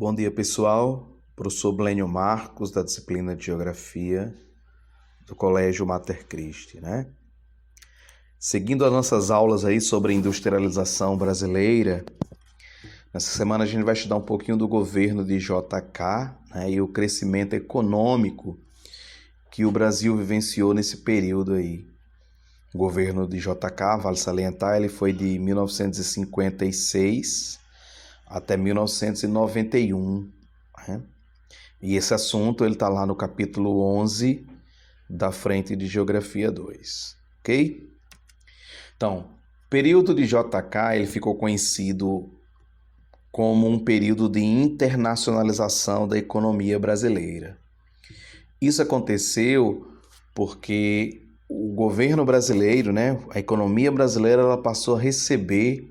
Bom dia, pessoal. Professor Blênio Marcos, da disciplina de Geografia do Colégio Mater Christi, né? Seguindo as nossas aulas aí sobre a industrialização brasileira, nessa semana a gente vai estudar um pouquinho do governo de JK, né, e o crescimento econômico que o Brasil vivenciou nesse período aí. O governo de JK, vale salientar, ele foi de 1956 até 1991, né? E esse assunto ele está lá no capítulo 11 da frente de Geografia 2, ok? Então, o período de JK ele ficou conhecido como um período de internacionalização da economia brasileira. Isso aconteceu porque o governo brasileiro, né, a economia brasileira, ela passou a receber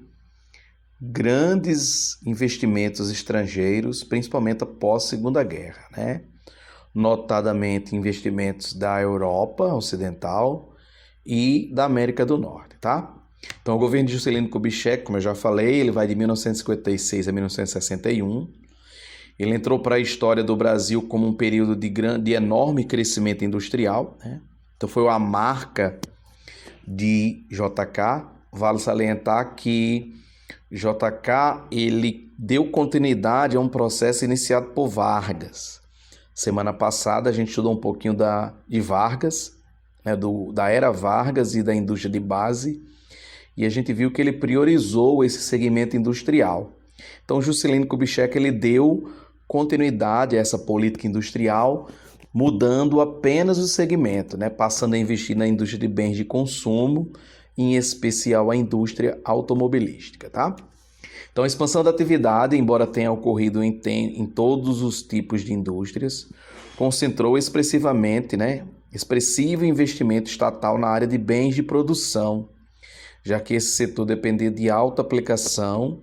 grandes investimentos estrangeiros, principalmente após a Segunda Guerra, né? Notadamente investimentos da Europa Ocidental e da América do Norte, tá? Então, o governo de Juscelino Kubitschek, como eu já falei, ele vai de 1956 a 1961. Ele entrou para a história do Brasil como um período de enorme crescimento industrial, né? Então, foi a marca de JK. Vale salientar que JK ele deu continuidade a um processo iniciado por Vargas. Semana passada a gente estudou um pouquinho de Vargas, né, da era Vargas e da indústria de base, e a gente viu que ele priorizou esse segmento industrial. Então, Juscelino Kubitschek ele deu continuidade a essa política industrial, mudando apenas o segmento, né, passando a investir na indústria de bens de consumo, em especial a indústria automobilística, tá? Então, a expansão da atividade, embora tenha ocorrido em todos os tipos de indústrias, concentrou expressivo investimento estatal na área de bens de produção, já que esse setor dependia de alta aplicação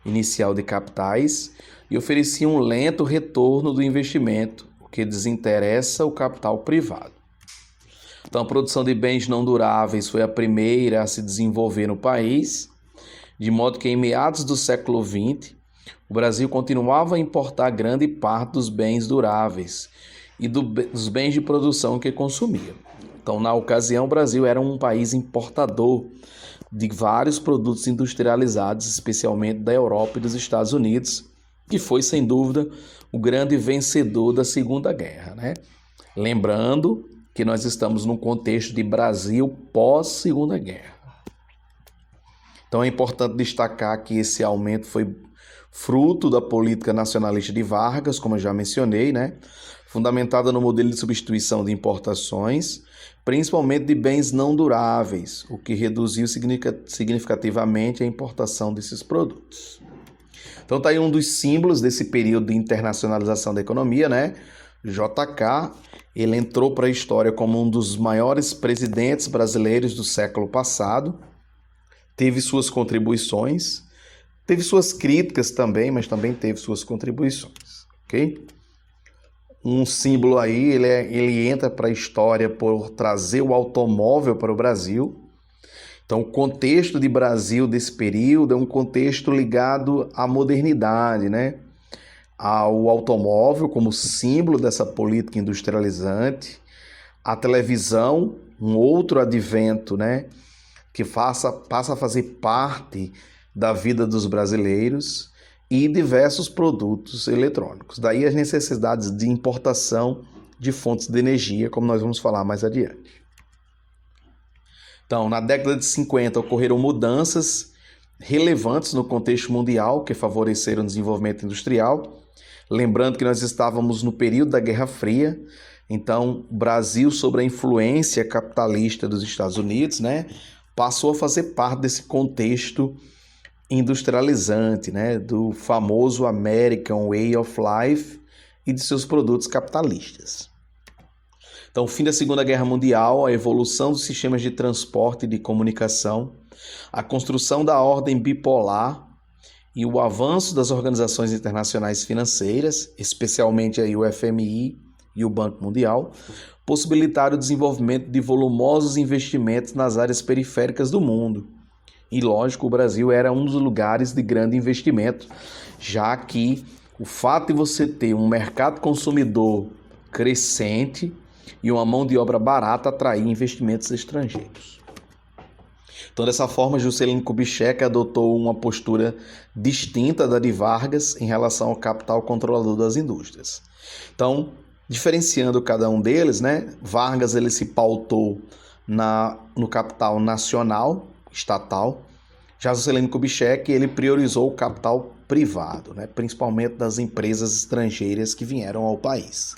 inicial de capitais e oferecia um lento retorno do investimento, o que desinteressa o capital privado. Então, a produção de bens não duráveis foi a primeira a se desenvolver no país, de modo que em meados do século XX, o Brasil continuava a importar grande parte dos bens duráveis e dos bens de produção que consumia. Então, na ocasião, o Brasil era um país importador de vários produtos industrializados, especialmente da Europa e dos Estados Unidos, que foi, sem dúvida, o grande vencedor da Segunda Guerra, né? Lembrando que nós estamos num contexto de Brasil pós-Segunda Guerra. Então é importante destacar que esse aumento foi fruto da política nacionalista de Vargas, como eu já mencionei, né? Fundamentada no modelo de substituição de importações, principalmente de bens não duráveis, o que reduziu significativamente a importação desses produtos. Então está aí um dos símbolos desse período de internacionalização da economia, né? JK, ele entrou para a história como um dos maiores presidentes brasileiros do século passado, teve suas contribuições, teve suas críticas também, mas também teve suas contribuições, ok? Um símbolo aí, ele entra para a história por trazer o automóvel para o Brasil. Então, o contexto de Brasil desse período é um contexto ligado à modernidade, né? Ao automóvel como símbolo dessa política industrializante, a televisão, um outro advento, né, que passa a fazer parte da vida dos brasileiros, e diversos produtos eletrônicos. Daí as necessidades de importação de fontes de energia, como nós vamos falar mais adiante. Então, na década de 50 ocorreram mudanças relevantes no contexto mundial que favoreceram o desenvolvimento industrial. Lembrando que nós estávamos no período da Guerra Fria, então o Brasil, sob a influência capitalista dos Estados Unidos, né, passou a fazer parte desse contexto industrializante, né, do famoso American Way of Life e de seus produtos capitalistas. Então, o fim da Segunda Guerra Mundial, a evolução dos sistemas de transporte e de comunicação, a construção da ordem bipolar e o avanço das organizações internacionais financeiras, especialmente aí o FMI e o Banco Mundial, possibilitaram o desenvolvimento de volumosos investimentos nas áreas periféricas do mundo. E, lógico, o Brasil era um dos lugares de grande investimento, já que o fato de você ter um mercado consumidor crescente e uma mão de obra barata atrair investimentos estrangeiros. Então, dessa forma, Juscelino Kubitschek adotou uma postura distinta da de Vargas em relação ao capital controlador das indústrias. Então, diferenciando cada um deles, né, Vargas ele se pautou no capital nacional, estatal. Já Juscelino Kubitschek ele priorizou o capital privado, né, principalmente das empresas estrangeiras que vieram ao país.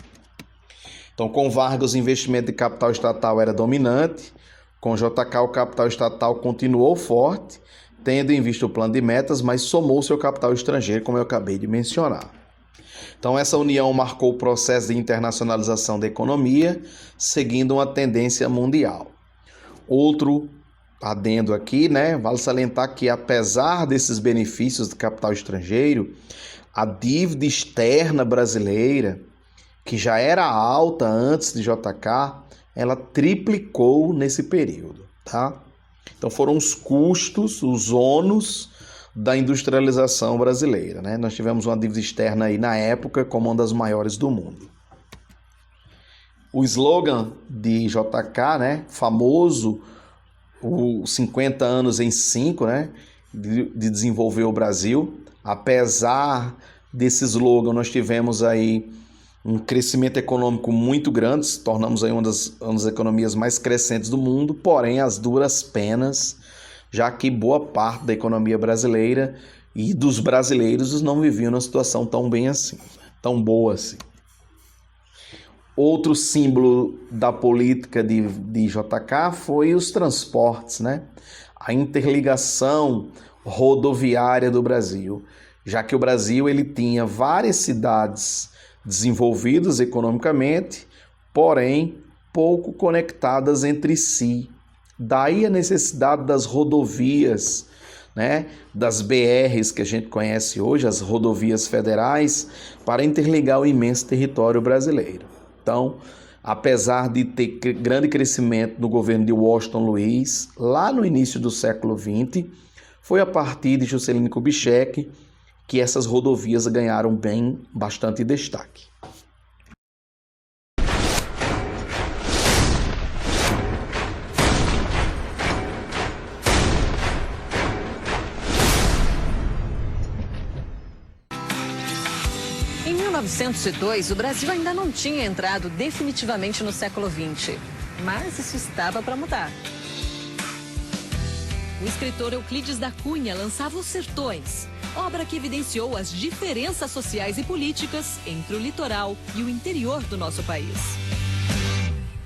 Então, com Vargas, o investimento de capital estatal era dominante. Com JK, o capital estatal continuou forte, tendo em vista o plano de metas, mas somou seu capital estrangeiro, como eu acabei de mencionar. Então, essa união marcou o processo de internacionalização da economia, seguindo uma tendência mundial. Outro adendo aqui, né? Vale salientar que, apesar desses benefícios do capital estrangeiro, a dívida externa brasileira, que já era alta antes de JK, ela triplicou nesse período, tá? Então foram os custos, os ônus da industrialização brasileira, né? Nós tivemos uma dívida externa aí na época como uma das maiores do mundo. O slogan de JK, né, famoso, os 50 anos em 5, né, de desenvolver o Brasil. Apesar desse slogan, nós tivemos aí um crescimento econômico muito grande, tornamos aí uma das economias mais crescentes do mundo, porém as duras penas, já que boa parte da economia brasileira e dos brasileiros não viviam numa situação tão bem assim, tão boa assim. Outro símbolo da política de JK foi os transportes, né? A interligação rodoviária do Brasil, já que o Brasil ele tinha várias cidades desenvolvidas economicamente, porém pouco conectadas entre si. Daí a necessidade das rodovias, né, das BRs que a gente conhece hoje, as rodovias federais, para interligar o imenso território brasileiro. Então, apesar de ter grande crescimento no governo de Washington Luiz, lá no início do século XX, foi a partir de Juscelino Kubitschek que essas rodovias ganharam bastante destaque. Em 1902, o Brasil ainda não tinha entrado definitivamente no século XX, mas isso estava para mudar. O escritor Euclides da Cunha lançava Os Sertões, obra que evidenciou as diferenças sociais e políticas entre o litoral e o interior do nosso país.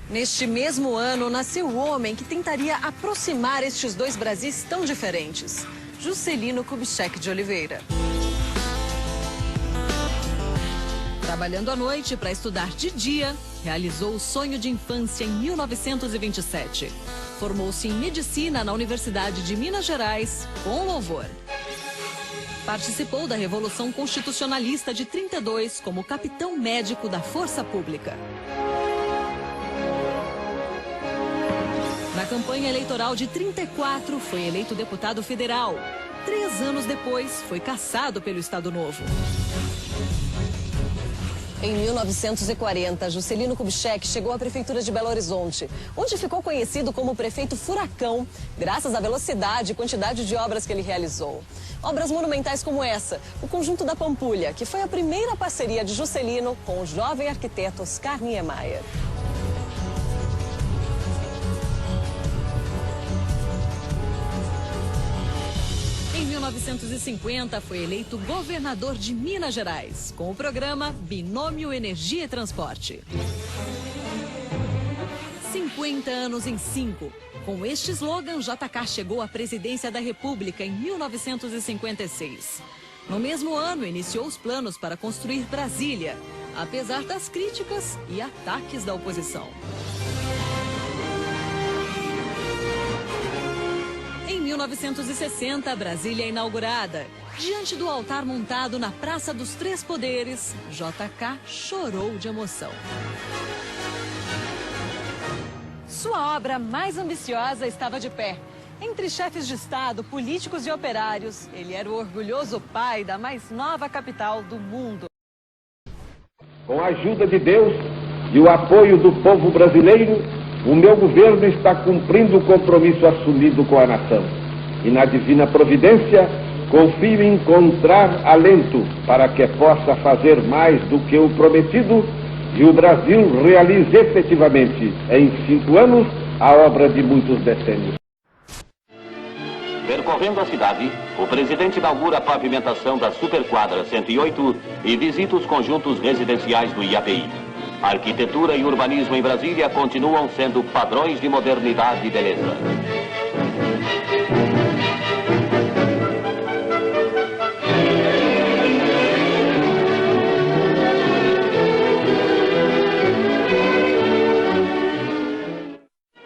Neste mesmo ano, nasceu o homem que tentaria aproximar estes dois Brasis tão diferentes, Juscelino Kubitschek de Oliveira. Trabalhando à noite para estudar de dia, realizou o sonho de infância em 1927. Formou-se em medicina na Universidade de Minas Gerais, com louvor. Participou da Revolução Constitucionalista de 32 como capitão médico da Força Pública. Na campanha eleitoral de 34, foi eleito deputado federal. 3 anos depois, foi cassado pelo Estado Novo. Em 1940, Juscelino Kubitschek chegou à Prefeitura de Belo Horizonte, onde ficou conhecido como prefeito Furacão, graças à velocidade e quantidade de obras que ele realizou. Obras monumentais como essa, o Conjunto da Pampulha, que foi a primeira parceria de Juscelino com o jovem arquiteto Oscar Niemeyer. Em 1950, foi eleito governador de Minas Gerais, com o programa Binômio Energia e Transporte. 50 anos em 5. Com este slogan, JK chegou à presidência da República em 1956. No mesmo ano, iniciou os planos para construir Brasília, apesar das críticas e ataques da oposição. Em 1960, Brasília é inaugurada. Diante do altar montado na Praça dos Três Poderes, JK chorou de emoção. Sua obra mais ambiciosa estava de pé. Entre chefes de Estado, políticos e operários, ele era o orgulhoso pai da mais nova capital do mundo. Com a ajuda de Deus e o apoio do povo brasileiro, o meu governo está cumprindo o compromisso assumido com a nação. E na divina providência, confio em encontrar alento para que possa fazer mais do que o prometido e o Brasil realize efetivamente, em 5 anos, a obra de muitos decênios. Percorrendo a cidade, o presidente inaugura a pavimentação da Superquadra 108 e visita os conjuntos residenciais do IAPI. Arquitetura e urbanismo em Brasília continuam sendo padrões de modernidade e beleza.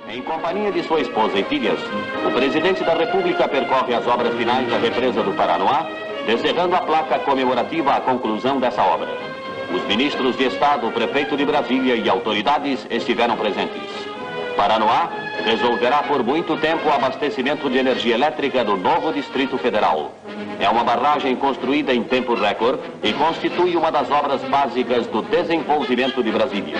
Em companhia de sua esposa e filhas, o presidente da República percorre as obras finais da represa do Paranoá, descerrando a placa comemorativa à conclusão dessa obra. Os ministros de Estado, o prefeito de Brasília e autoridades estiveram presentes. Paranoá resolverá por muito tempo o abastecimento de energia elétrica do novo Distrito Federal. É uma barragem construída em tempo recorde e constitui uma das obras básicas do desenvolvimento de Brasília.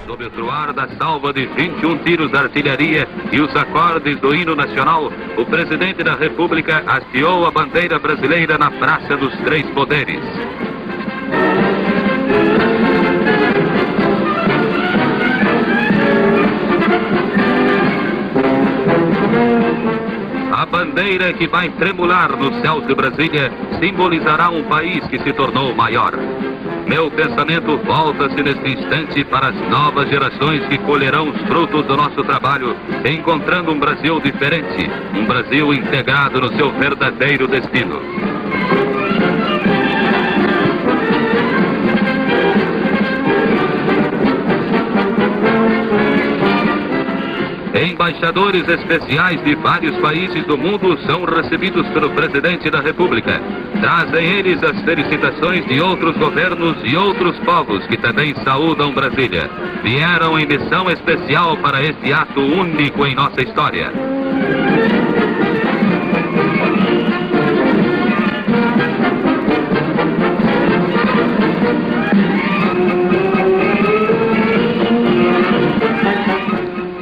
Sob o troar da salva de 21 tiros de artilharia e os acordes do hino nacional, o presidente da República hasteou a bandeira brasileira na Praça dos Três Poderes. A bandeira que vai tremular nos céus de Brasília simbolizará um país que se tornou maior. Meu pensamento volta-se neste instante para as novas gerações que colherão os frutos do nosso trabalho, encontrando um Brasil diferente, um Brasil integrado no seu verdadeiro destino. Embaixadores especiais de vários países do mundo são recebidos pelo presidente da República. Trazem eles as felicitações de outros governos e outros povos que também saúdam Brasília. Vieram em missão especial para este ato único em nossa história.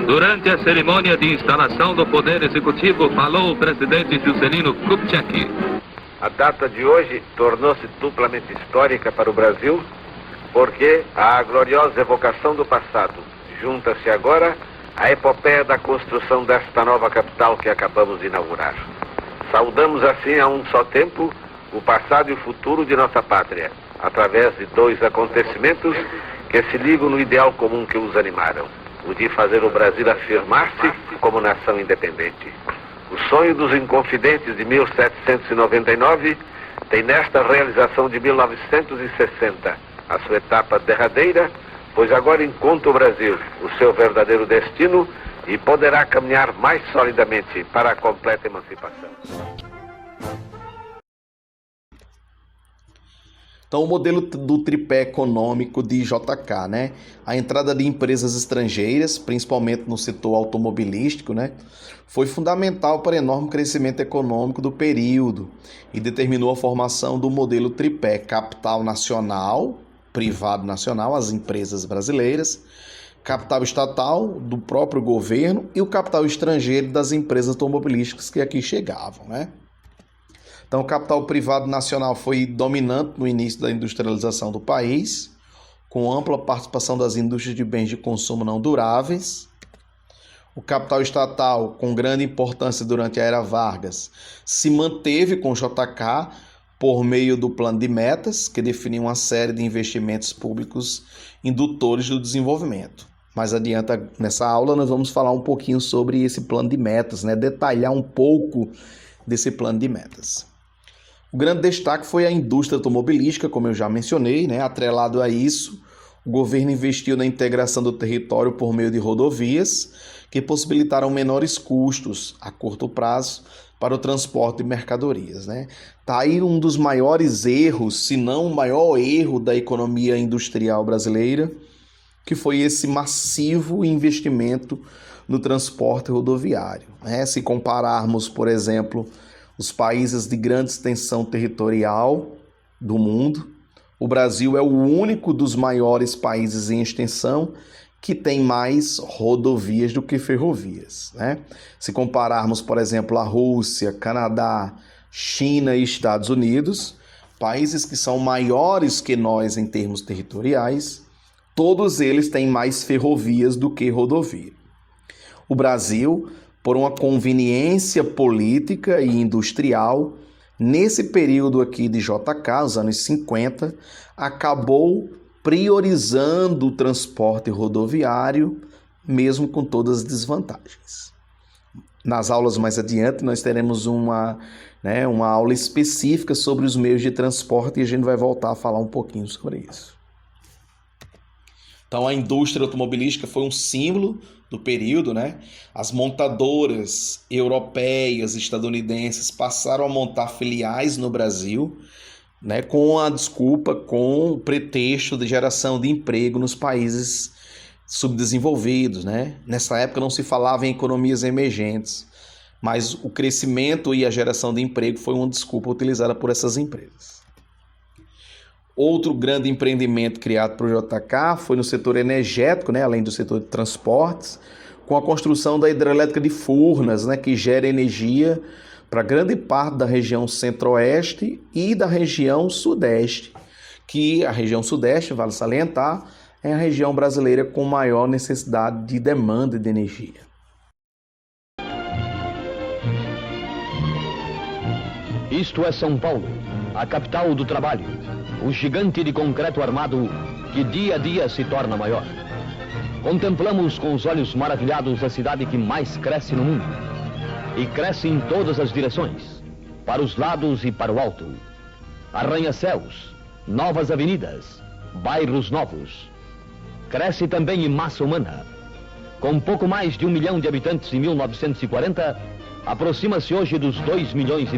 Durante a cerimônia de instalação do Poder Executivo, falou o presidente Juscelino Kubitschek. A data de hoje tornou-se duplamente histórica para o Brasil, porque à gloriosa evocação do passado junta-se agora a epopeia da construção desta nova capital que acabamos de inaugurar. Saudamos assim a um só tempo o passado e o futuro de nossa pátria, através de 2 acontecimentos que se ligam no ideal comum que os animaram: o de fazer o Brasil afirmar-se como nação independente. O sonho dos Inconfidentes de 1799 tem nesta realização de 1960 a sua etapa derradeira, pois agora encontra o Brasil o seu verdadeiro destino e poderá caminhar mais solidamente para a completa emancipação. Então, o modelo do tripé econômico de JK, né? A entrada de empresas estrangeiras, principalmente no setor automobilístico, né? Foi fundamental para o enorme crescimento econômico do período e determinou a formação do modelo tripé: capital nacional, privado nacional, as empresas brasileiras, capital estatal do próprio governo e o capital estrangeiro das empresas automobilísticas que aqui chegavam, né? Então, o capital privado nacional foi dominante no início da industrialização do país, com ampla participação das indústrias de bens de consumo não duráveis. O capital estatal, com grande importância durante a era Vargas, se manteve com o JK por meio do plano de metas, que definiu uma série de investimentos públicos indutores do desenvolvimento. Mais adiante, nessa aula, nós vamos falar um pouquinho sobre esse plano de metas, né? Detalhar um pouco desse plano de metas. O grande destaque foi a indústria automobilística, como eu já mencionei, né? Atrelado a isso, o governo investiu na integração do território por meio de rodovias, que possibilitaram menores custos a curto prazo para o transporte de mercadorias, né? Tá aí um dos maiores erros, se não o maior erro da economia industrial brasileira, que foi esse massivo investimento no transporte rodoviário, né? Se compararmos, por exemplo, os países de grande extensão territorial do mundo. O Brasil é o único dos maiores países em extensão que tem mais rodovias do que ferrovias, né? Se compararmos, por exemplo, a Rússia, Canadá, China e Estados Unidos, países que são maiores que nós em termos territoriais, todos eles têm mais ferrovias do que rodovia. O Brasil, por uma conveniência política e industrial, nesse período aqui de JK, os anos 50, acabou priorizando o transporte rodoviário, mesmo com todas as desvantagens. Nas aulas mais adiante, nós teremos uma aula específica sobre os meios de transporte e a gente vai voltar a falar um pouquinho sobre isso. Então, a indústria automobilística foi um símbolo do período, né? As montadoras europeias, estadunidenses passaram a montar filiais no Brasil, né, com o pretexto de geração de emprego nos países subdesenvolvidos, né? Nessa época não se falava em economias emergentes, mas o crescimento e a geração de emprego foi uma desculpa utilizada por essas empresas. Outro grande empreendimento criado por JK foi no setor energético, né, além do setor de transportes, com a construção da hidrelétrica de Furnas, né, que gera energia para grande parte da região centro-oeste e da região sudeste, que a região sudeste, vale salientar, é a região brasileira com maior necessidade de demanda de energia. Isto é São Paulo, a capital do trabalho, o gigante de concreto armado que dia a dia se torna maior. Contemplamos com os olhos maravilhados a cidade que mais cresce no mundo. E cresce em todas as direções, para os lados e para o alto. Arranha-céus, novas avenidas, bairros novos. Cresce também em massa humana. Com pouco mais de 1 milhão de habitantes em 1940, aproxima-se hoje dos 2,5 milhões.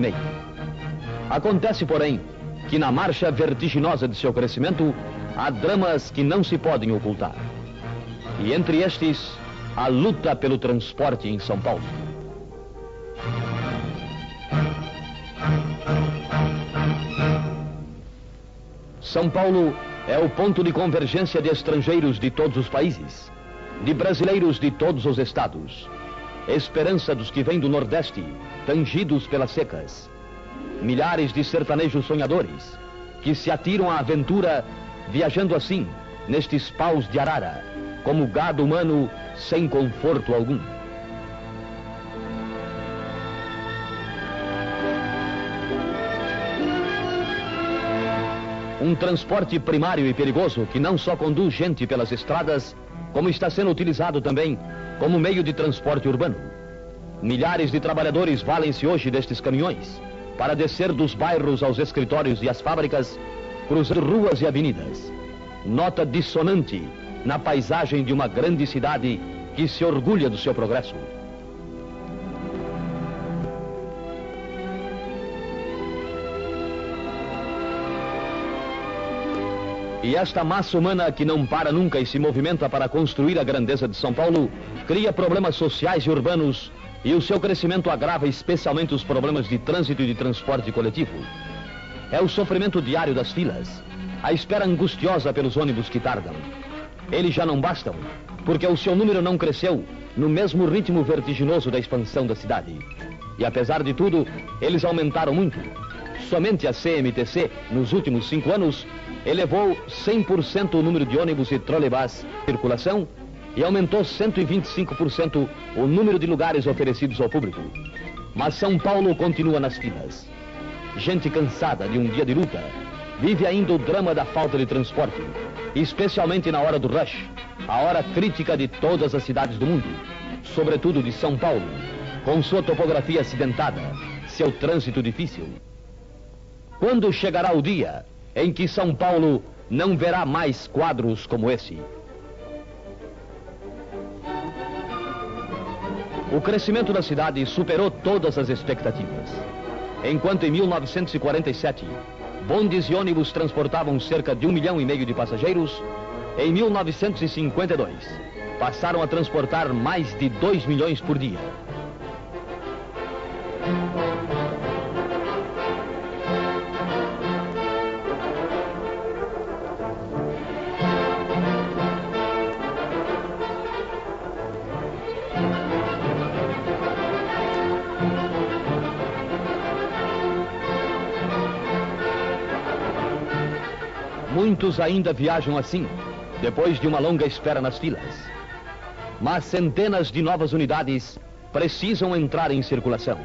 Acontece, porém, que na marcha vertiginosa de seu crescimento, há dramas que não se podem ocultar. E entre estes, a luta pelo transporte em São Paulo. São Paulo é o ponto de convergência de estrangeiros de todos os países, de brasileiros de todos os estados, esperança dos que vêm do Nordeste, tangidos pelas secas, milhares de sertanejos sonhadores que se atiram à aventura, viajando assim, nestes paus de arara, como gado humano sem conforto algum. Um transporte primário e perigoso que não só conduz gente pelas estradas, como está sendo utilizado também como meio de transporte urbano. Milhares de trabalhadores valem-se hoje destes caminhões para descer dos bairros aos escritórios e às fábricas, cruzando ruas e avenidas. Nota dissonante na paisagem de uma grande cidade que se orgulha do seu progresso. E esta massa humana que não para nunca e se movimenta para construir a grandeza de São Paulo, cria problemas sociais e urbanos, e o seu crescimento agrava especialmente os problemas de trânsito e de transporte coletivo. É o sofrimento diário das filas, a espera angustiosa pelos ônibus que tardam. Eles já não bastam, porque o seu número não cresceu no mesmo ritmo vertiginoso da expansão da cidade. E apesar de tudo, eles aumentaram muito. Somente a CMTC, nos últimos 5 anos, elevou 100% o número de ônibus e trolleybus em circulação e aumentou 125% o número de lugares oferecidos ao público. Mas São Paulo continua nas filas. Gente cansada de um dia de luta vive ainda o drama da falta de transporte, especialmente na hora do rush, a hora crítica de todas as cidades do mundo, sobretudo de São Paulo, com sua topografia acidentada, seu trânsito difícil. Quando chegará o dia em que São Paulo não verá mais quadros como esse? O crescimento da cidade superou todas as expectativas. Enquanto em 1947, bondes e ônibus transportavam cerca de 1,5 milhão de passageiros, em 1952, passaram a transportar mais de 2 milhões por dia. Muitos ainda viajam assim, depois de uma longa espera nas filas. Mas centenas de novas unidades precisam entrar em circulação.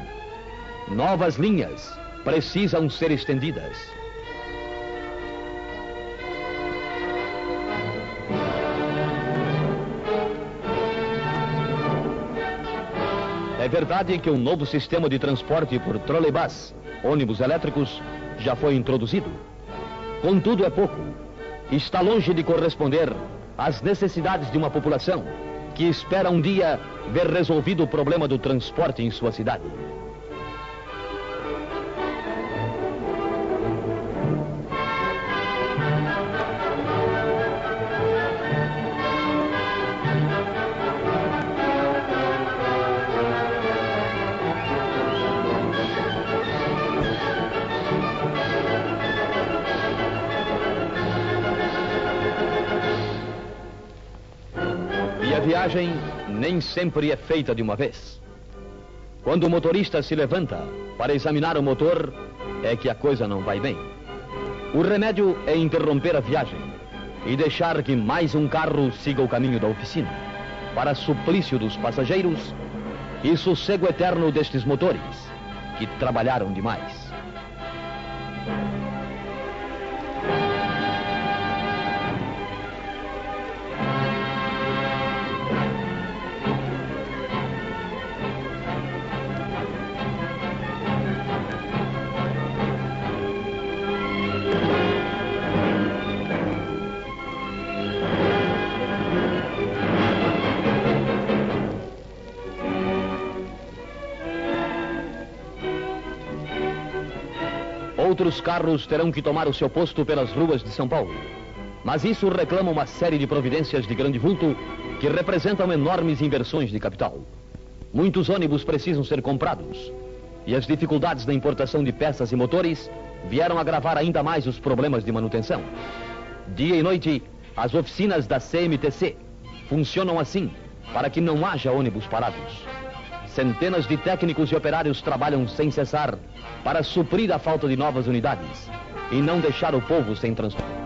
Novas linhas precisam ser estendidas. É verdade que um novo sistema de transporte por trolleybus, ônibus elétricos, já foi introduzido. Contudo, é pouco. Está longe de corresponder às necessidades de uma população que espera um dia ver resolvido o problema do transporte em sua cidade. E a viagem nem sempre é feita de uma vez. Quando o motorista se levanta para examinar o motor, é que a coisa não vai bem. O remédio é interromper a viagem e deixar que mais um carro siga o caminho da oficina, para suplício dos passageiros e sossego eterno destes motores, que trabalharam demais. Outros carros terão que tomar o seu posto pelas ruas de São Paulo. Mas isso reclama uma série de providências de grande vulto que representam enormes inversões de capital. Muitos ônibus precisam ser comprados. E as dificuldades da importação de peças e motores vieram agravar ainda mais os problemas de manutenção. Dia e noite, as oficinas da CMTC funcionam assim, para que não haja ônibus parados. Centenas de técnicos e operários trabalham sem cessar para suprir a falta de novas unidades e não deixar o povo sem transporte.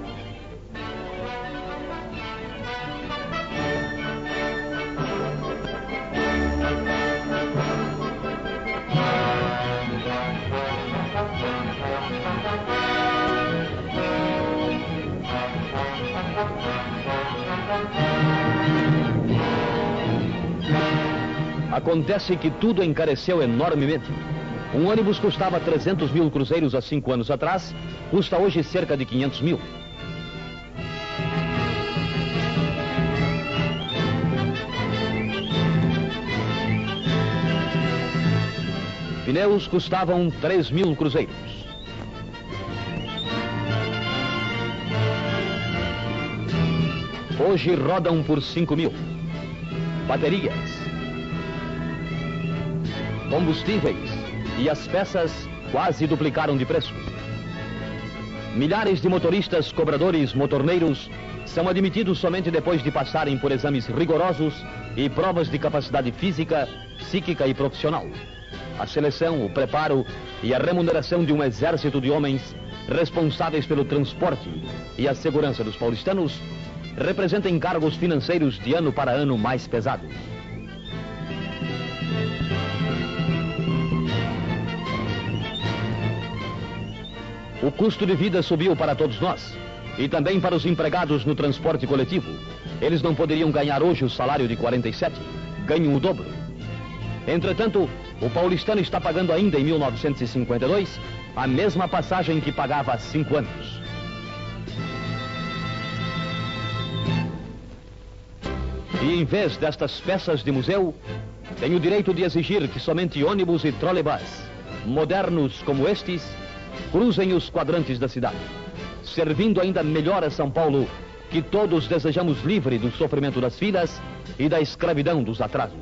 Acontece que tudo encareceu enormemente. Um ônibus custava 300 mil cruzeiros há 5 anos atrás, custa hoje cerca de 500 mil. Pneus custavam 3 mil cruzeiros. Hoje rodam por 5 mil. Baterias, combustíveis e as peças quase duplicaram de preço. Milhares de motoristas, cobradores, motorneiros são admitidos somente depois de passarem por exames rigorosos e provas de capacidade física, psíquica e profissional. A seleção, o preparo e a remuneração de um exército de homens responsáveis pelo transporte e a segurança dos paulistanos representam encargos financeiros de ano para ano mais pesados. O custo de vida subiu para todos nós e também para os empregados no transporte coletivo. Eles não poderiam ganhar hoje o salário de 47, ganham o dobro. Entretanto, o paulistano está pagando ainda em 1952 a mesma passagem que pagava há 5 anos. E em vez destas peças de museu, tem o direito de exigir que somente ônibus e trolleybus modernos como estes cruzem os quadrantes da cidade, servindo ainda melhor a São Paulo, que todos desejamos livre do sofrimento das filas e da escravidão dos atrasos.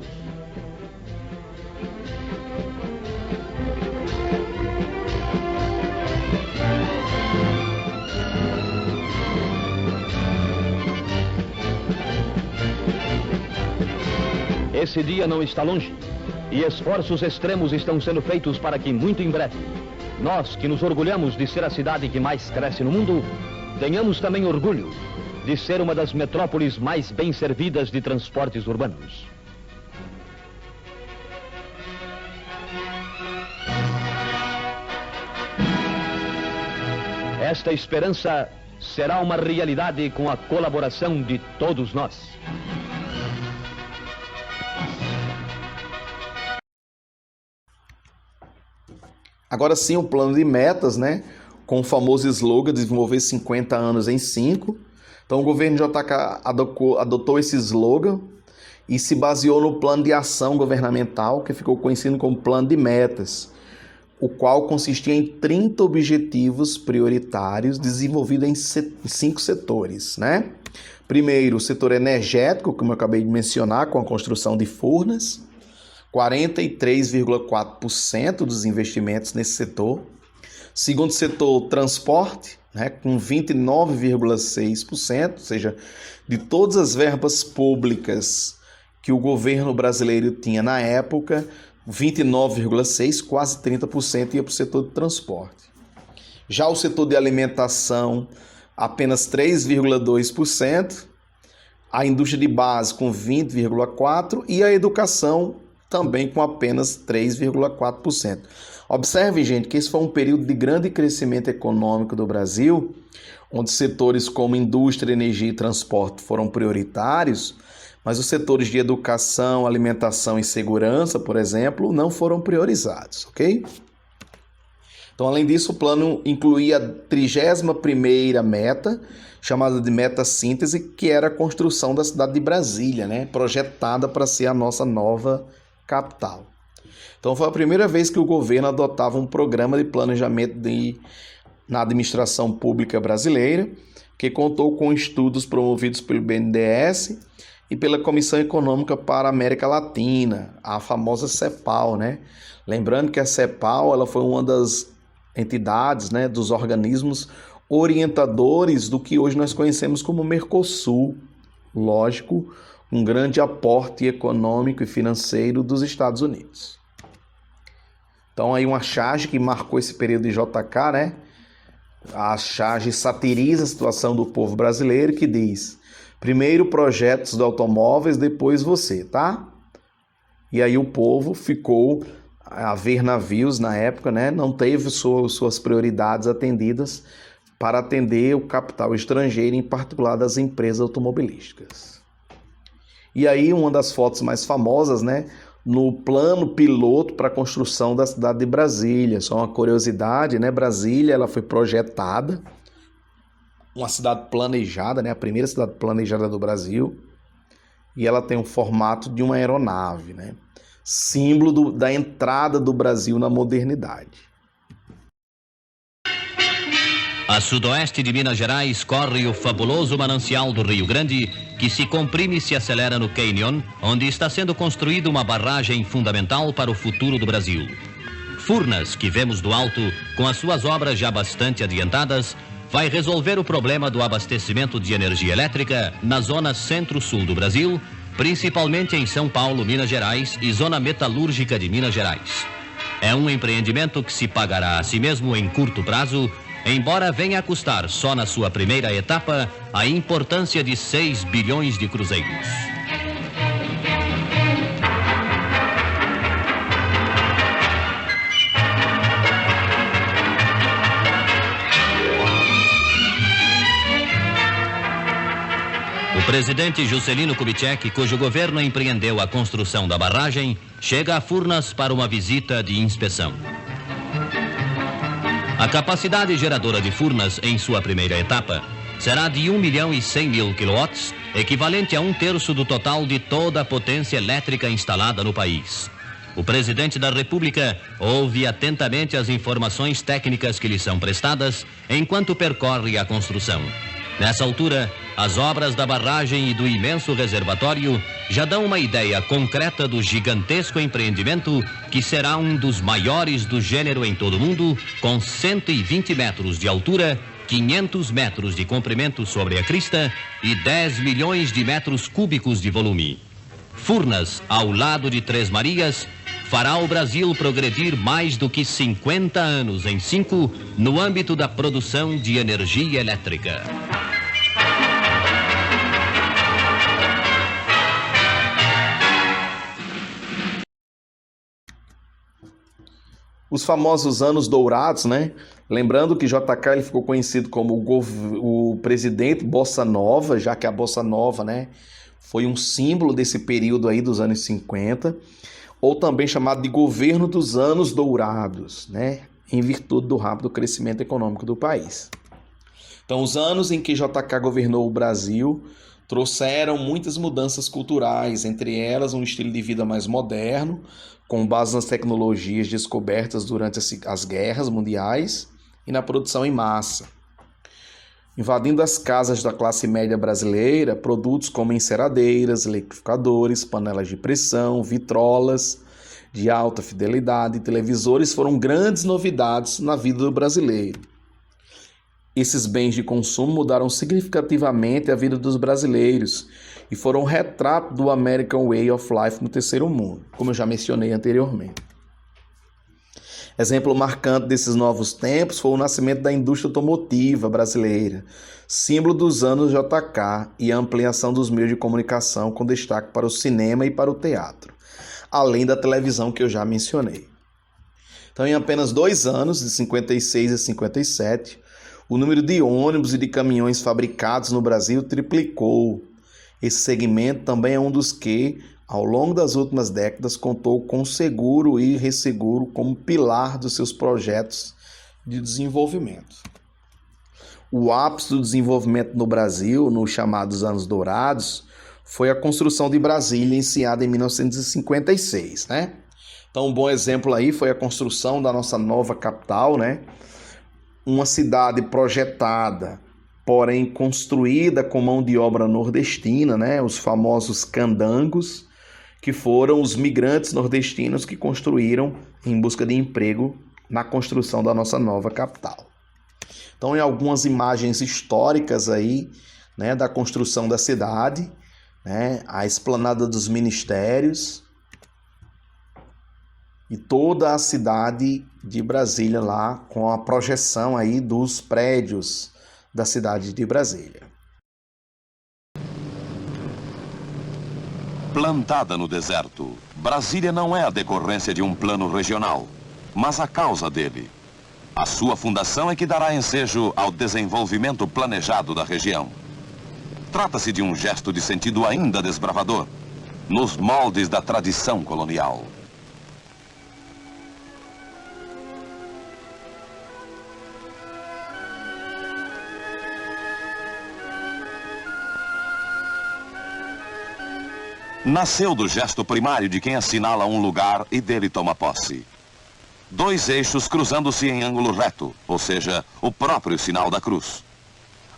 Esse dia não está longe e esforços extremos estão sendo feitos para que, muito em breve, nós, que nos orgulhamos de ser a cidade que mais cresce no mundo, tenhamos também orgulho de ser uma das metrópoles mais bem servidas de transportes urbanos. Esta esperança será uma realidade com a colaboração de todos nós. Agora sim, o plano de metas, né? Com o famoso slogan desenvolver 50 anos em 5. Então o governo JK adotou esse slogan e se baseou no plano de ação governamental, que ficou conhecido como plano de metas, o qual consistia em 30 objetivos prioritários desenvolvidos em 5 setores, né? Primeiro, o setor energético, como eu acabei de mencionar, com a construção de Furnas, 43,4% dos investimentos nesse setor. Segundo setor, transporte, né, com 29,6%, ou seja, de todas as verbas públicas que o governo brasileiro tinha na época, 29,6%, quase 30% ia para o setor de transporte. Já o setor de alimentação, apenas 3,2%, a indústria de base com 20,4% e a educação também com apenas 3,4%. Observe, gente, que esse foi um período de grande crescimento econômico do Brasil, onde setores como indústria, energia e transporte foram prioritários, mas os setores de educação, alimentação e segurança, por exemplo, não foram priorizados, ok? Então, além disso, o plano incluía a 31ª meta, chamada de meta síntese, que era a construção da cidade de Brasília, né? Projetada para ser a nossa nova capital. Então, foi a primeira vez que o governo adotava um programa de planejamento na administração pública brasileira, que contou com estudos promovidos pelo BNDES e pela Comissão Econômica para a América Latina, a famosa CEPAL, né? Lembrando que a CEPAL ela foi uma das entidades, né, dos organismos orientadores do que hoje nós conhecemos como Mercosul, lógico, um grande aporte econômico e financeiro dos Estados Unidos. Então aí uma charge que marcou esse período de JK, né? A charge satiriza a situação do povo brasileiro, que diz: primeiro projetos de automóveis, depois você, tá? E aí o povo ficou a ver navios na época, né? Não teve suas prioridades atendidas para atender o capital estrangeiro, em particular das empresas automobilísticas. E aí uma das fotos mais famosas, né? No plano piloto para a construção da cidade de Brasília. Só uma curiosidade, né? Brasília ela foi projetada, uma cidade planejada, né? A primeira cidade planejada do Brasil, e ela tem o formato de uma aeronave, né? Símbolo da entrada do Brasil na modernidade. A sudoeste de Minas Gerais corre o fabuloso manancial do Rio Grande, que se comprime e se acelera no Canyon, onde está sendo construída uma barragem fundamental para o futuro do Brasil. Furnas, que vemos do alto, com as suas obras já bastante adiantadas, vai resolver o problema do abastecimento de energia elétrica na zona centro-sul do Brasil, principalmente em São Paulo, Minas Gerais e zona metalúrgica de Minas Gerais. É um empreendimento que se pagará a si mesmo em curto prazo, embora venha a custar só na sua primeira etapa a importância de 6 bilhões de cruzeiros. O presidente Juscelino Kubitschek, cujo governo empreendeu a construção da barragem, chega a Furnas para uma visita de inspeção. A capacidade geradora de Furnas em sua primeira etapa será de 1.100.000 kW, equivalente a 1/3 do total de toda a potência elétrica instalada no país. O presidente da República ouve atentamente as informações técnicas que lhe são prestadas enquanto percorre a construção. Nessa altura, as obras da barragem e do imenso reservatório já dão uma ideia concreta do gigantesco empreendimento que será um dos maiores do gênero em todo o mundo, com 120 metros de altura, 500 metros de comprimento sobre a crista e 10 milhões de metros cúbicos de volume. Furnas, ao lado de Três Marias, fará o Brasil progredir mais do que 50 anos em 5 no âmbito da produção de energia elétrica. Os famosos anos dourados, né? Lembrando que JK ele ficou conhecido como o presidente Bossa Nova, já que a Bossa Nova, né, foi um símbolo desse período aí dos anos 50, ou também chamado de governo dos anos dourados, né, em virtude do rápido crescimento econômico do país. Então, os anos em que JK governou o Brasil trouxeram muitas mudanças culturais, entre elas um estilo de vida mais moderno, com base nas tecnologias descobertas durante as guerras mundiais e na produção em massa. Invadindo as casas da classe média brasileira, produtos como enceradeiras, liquidificadores, panelas de pressão, vitrolas de alta fidelidade e televisores foram grandes novidades na vida do brasileiro. Esses bens de consumo mudaram significativamente a vida dos brasileiros e foram um retrato do American Way of Life no terceiro mundo, como eu já mencionei anteriormente. Exemplo marcante desses novos tempos foi o nascimento da indústria automotiva brasileira, símbolo dos anos JK, e a ampliação dos meios de comunicação com destaque para o cinema e para o teatro, além da televisão que eu já mencionei. Então, em apenas 2 anos, de 56 a 57, o número de ônibus e de caminhões fabricados no Brasil triplicou. Esse segmento também é um dos que, ao longo das últimas décadas, contou com seguro e resseguro como pilar dos seus projetos de desenvolvimento. O ápice do desenvolvimento no Brasil, nos chamados Anos Dourados, foi a construção de Brasília, iniciada em 1956, né? Então, um bom exemplo aí foi a construção da nossa nova capital, né? Uma cidade projetada, porém construída com mão de obra nordestina, né? Os famosos candangos, que foram os migrantes nordestinos que construíram em busca de emprego na construção da nossa nova capital. Então, em algumas imagens históricas aí, né, da construção da cidade, né, a esplanada dos ministérios e toda a cidade de Brasília lá, com a projeção aí dos prédios da cidade de Brasília. Plantada no deserto, Brasília não é a decorrência de um plano regional, mas a causa dele. A sua fundação é que dará ensejo ao desenvolvimento planejado da região. Trata-se de um gesto de sentido ainda desbravador, nos moldes da tradição colonial. Nasceu do gesto primário de quem assinala um lugar e dele toma posse. 2 eixos cruzando-se em ângulo reto, ou seja, o próprio sinal da cruz.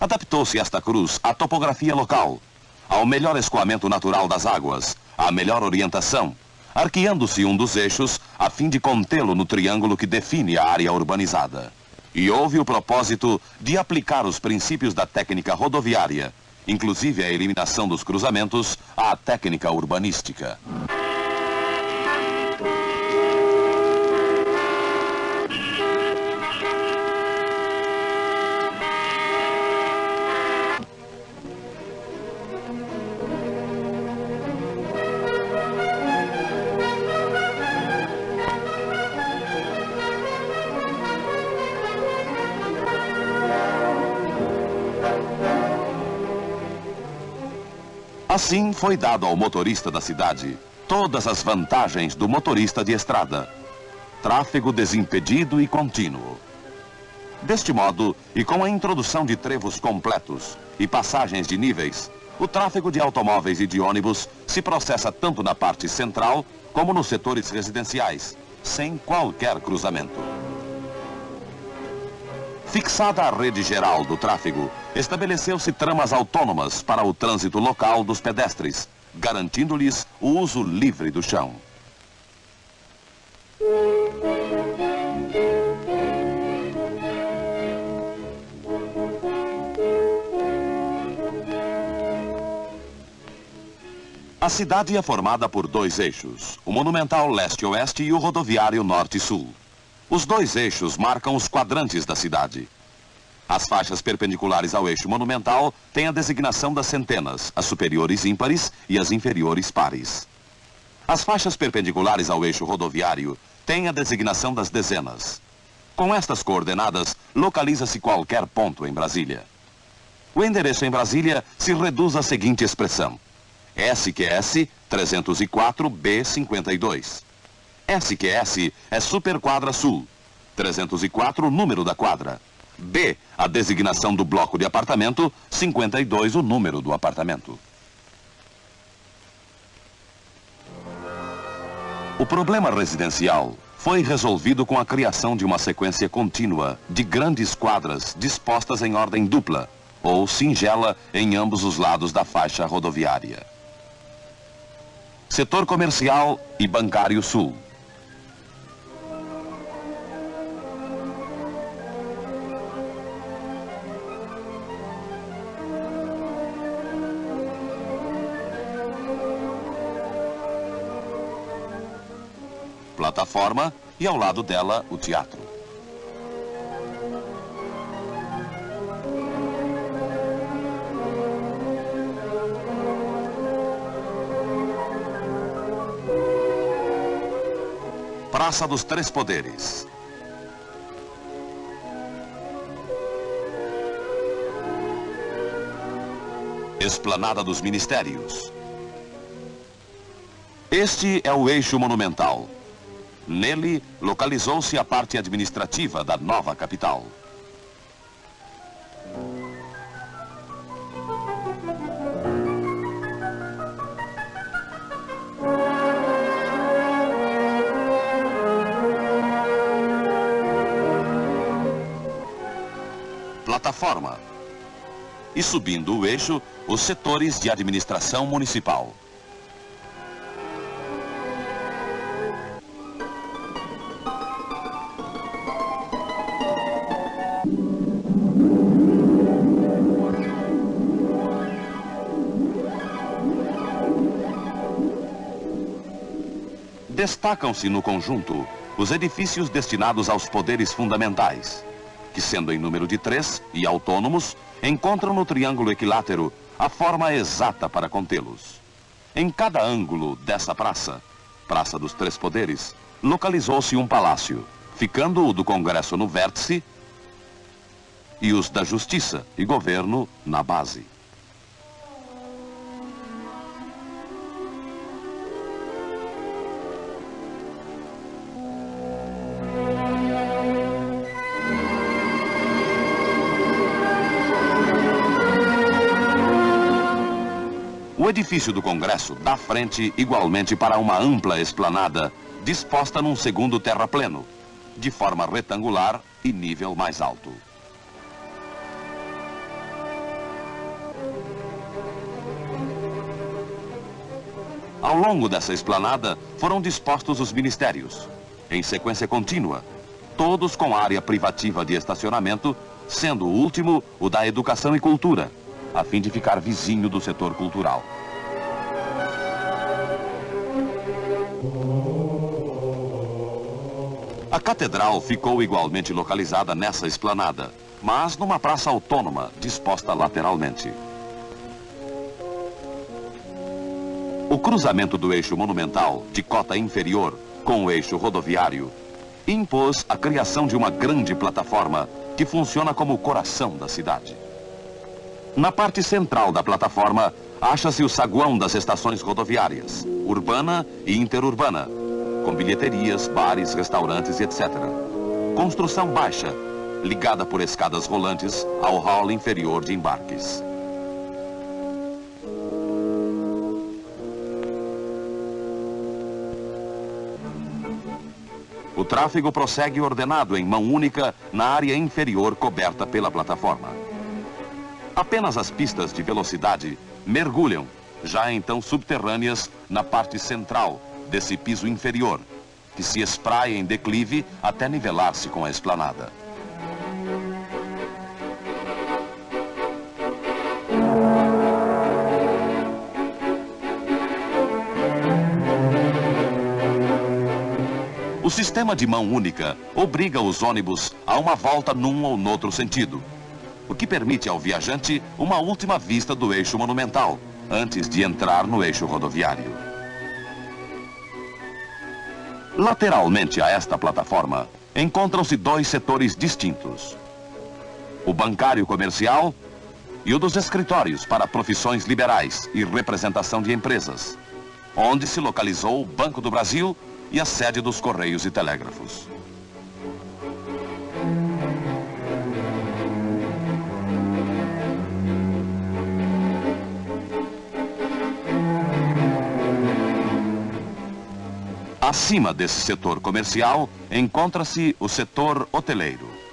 Adaptou-se esta cruz à topografia local, ao melhor escoamento natural das águas, à melhor orientação, arqueando-se um dos eixos a fim de contê-lo no triângulo que define a área urbanizada. E houve o propósito de aplicar os princípios da técnica rodoviária, inclusive a eliminação dos cruzamentos, à técnica urbanística. Assim foi dado ao motorista da cidade todas as vantagens do motorista de estrada. Tráfego desimpedido e contínuo. Deste modo, e com a introdução de trevos completos e passagens de níveis, o tráfego de automóveis e de ônibus se processa tanto na parte central como nos setores residenciais, sem qualquer cruzamento. Fixada a rede geral do tráfego, estabeleceu-se tramas autônomas para o trânsito local dos pedestres, garantindo-lhes o uso livre do chão. A cidade é formada por dois eixos, o monumental leste-oeste e o rodoviário norte-sul. Os dois eixos marcam os quadrantes da cidade. As faixas perpendiculares ao eixo monumental têm a designação das centenas, as superiores ímpares e as inferiores pares. As faixas perpendiculares ao eixo rodoviário têm a designação das dezenas. Com estas coordenadas, localiza-se qualquer ponto em Brasília. O endereço em Brasília se reduz à seguinte expressão: SQS 304B52. SQS é Superquadra Sul, 304 o número da quadra. B, a designação do bloco de apartamento, 52 o número do apartamento. O problema residencial foi resolvido com a criação de uma sequência contínua de grandes quadras dispostas em ordem dupla ou singela em ambos os lados da faixa rodoviária. Setor comercial e bancário sul. Plataforma e ao lado dela o teatro. Praça dos Três Poderes. Esplanada dos Ministérios. Este é o eixo monumental. Nele, localizou-se a parte administrativa da nova capital. Plataforma. E subindo o eixo, os setores de administração municipal. Destacam-se no conjunto os edifícios destinados aos poderes fundamentais, que, sendo em número de 3 e autônomos, encontram no triângulo equilátero a forma exata para contê-los. Em cada ângulo dessa praça, Praça dos Três Poderes, localizou-se um palácio, ficando o do Congresso no vértice e os da Justiça e Governo na base. O edifício do Congresso dá frente igualmente para uma ampla esplanada, disposta num segundo terrapleno, de forma retangular e nível mais alto. Ao longo dessa esplanada foram dispostos os ministérios, em sequência contínua, todos com área privativa de estacionamento, sendo o último o da Educação e Cultura, a fim de ficar vizinho do setor cultural. A catedral ficou igualmente localizada nessa esplanada, mas numa praça autônoma, disposta lateralmente. O cruzamento do eixo monumental, de cota inferior, com o eixo rodoviário, impôs a criação de uma grande plataforma que funciona como o coração da cidade. Na parte central da plataforma, acha-se o saguão das estações rodoviárias, urbana e interurbana, com bilheterias, bares, restaurantes, etc. Construção baixa, ligada por escadas rolantes ao hall inferior de embarques. O tráfego prossegue ordenado em mão única na área inferior coberta pela plataforma. Apenas as pistas de velocidade mergulham, já então subterrâneas, na parte central desse piso inferior, que se espraia em declive até nivelar-se com a esplanada. O sistema de mão única obriga os ônibus a uma volta num ou noutro sentido, o que permite ao viajante uma última vista do eixo monumental, antes de entrar no eixo rodoviário. Lateralmente a esta plataforma, encontram-se dois setores distintos: o bancário comercial e o dos escritórios para profissões liberais e representação de empresas, onde se localizou o Banco do Brasil e a sede dos Correios e Telégrafos. Acima desse setor comercial, encontra-se o setor hoteleiro.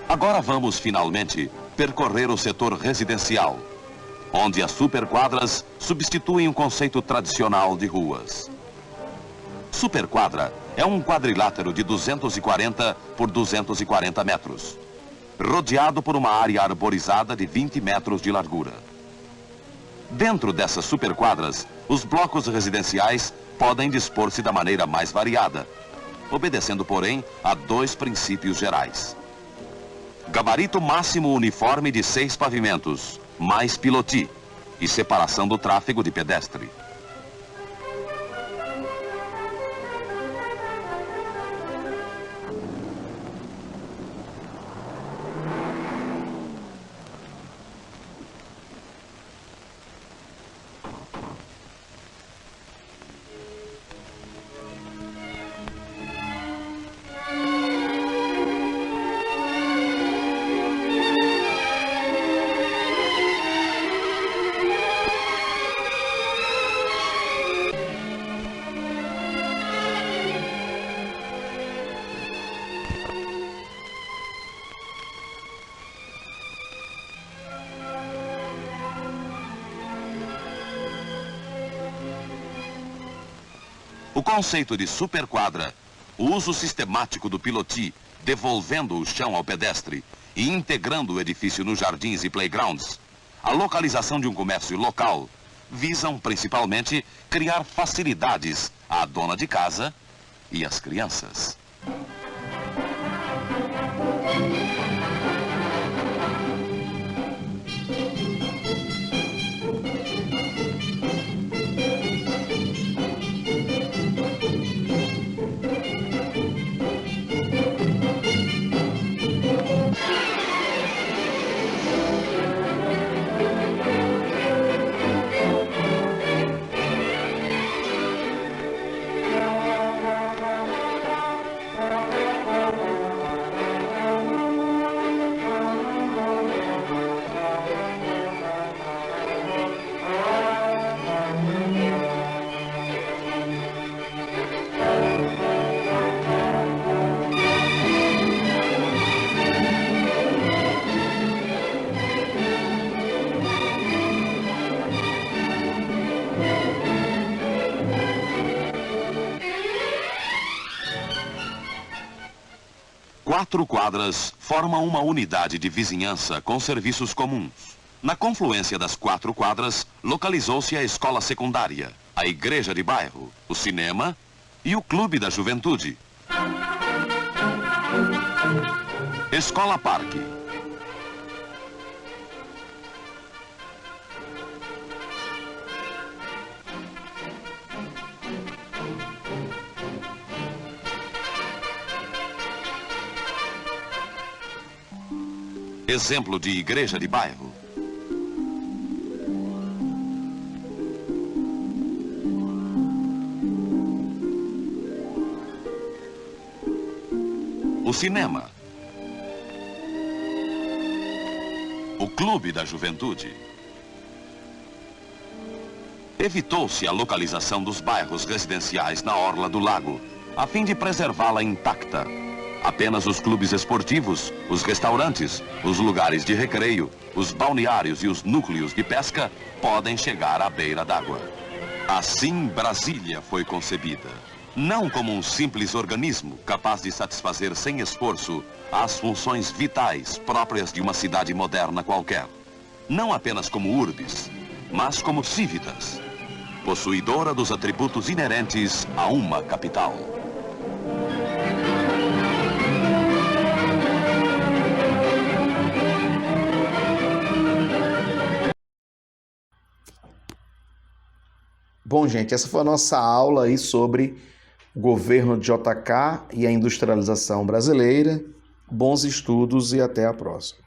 Agora vamos, finalmente, percorrer o setor residencial, onde as superquadras substituem o conceito tradicional de ruas. Superquadra é um quadrilátero de 240 por 240 metros, rodeado por uma área arborizada de 20 metros de largura. Dentro dessas superquadras, os blocos residenciais podem dispor-se da maneira mais variada, obedecendo, porém, a dois princípios gerais: gabarito máximo uniforme de 6 pavimentos, mais piloti, e separação do tráfego de pedestre. O conceito de superquadra, o uso sistemático do piloti, devolvendo o chão ao pedestre e integrando o edifício nos jardins e playgrounds, a localização de um comércio local, visam principalmente criar facilidades à dona de casa e às crianças. Quatro quadras formam uma unidade de vizinhança com serviços comuns. Na confluência das 4 quadras, localizou-se a escola secundária, a igreja de bairro, o cinema e o clube da juventude. Escola Parque. Exemplo de igreja de bairro. O cinema. o Clube da Juventude. Evitou-se a localização dos bairros residenciais na orla do lago, a fim de preservá-la intacta. Apenas os clubes esportivos, os restaurantes, os lugares de recreio, os balneários e os núcleos de pesca podem chegar à beira d'água. Assim, Brasília foi concebida. Não como um simples organismo capaz de satisfazer sem esforço as funções vitais próprias de uma cidade moderna qualquer. Não apenas como urbes, mas como civitas, possuidora dos atributos inerentes a uma capital. Bom, gente, essa foi a nossa aula aí sobre o governo de JK e a industrialização brasileira. Bons estudos e até a próxima.